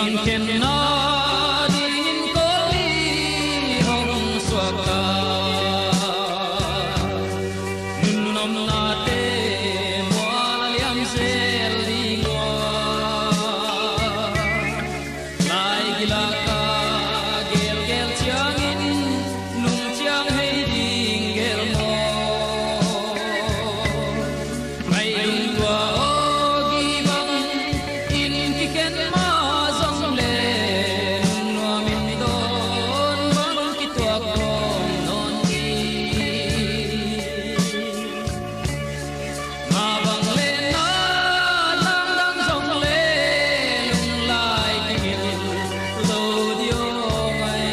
bằng khen na đi có đi hồng xoa ca nun nom na te mua liam zel đi ngoa lai gila ka gel gel chiang in nung chiang hay ding gel mo mai dung qua gi bang in ki ken ma zong le no min don bang ki tua kom non ki ma bang le na lang lang zong le lung lai ki lo dio mai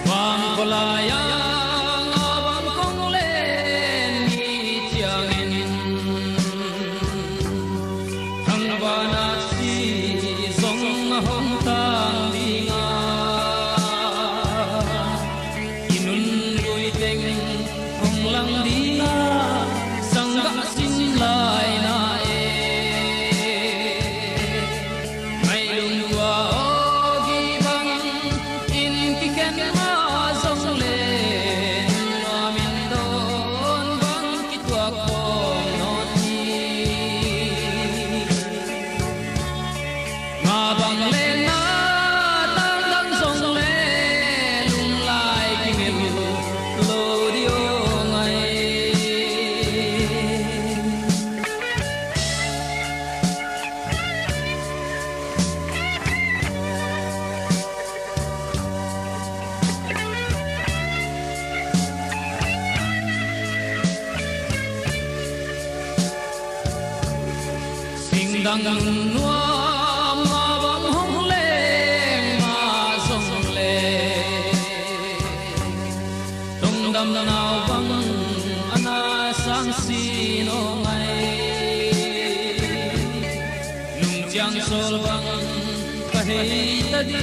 vang kolaya ngawang kong len ni chiang in thang bana si song hong tang dinga inun rui teng hong lang dinga sangga sin lai na e mai lung wa gi bang in ki ken ma zong le no min don bang ki tua kom non ni ma bang le na tang lang zong le lung lai ki ngel lo dio ngai sing dang nuam ma bang hong le ma song le tong dam nao bang ana sang si no mai lung chiang sol bang ka hei ta di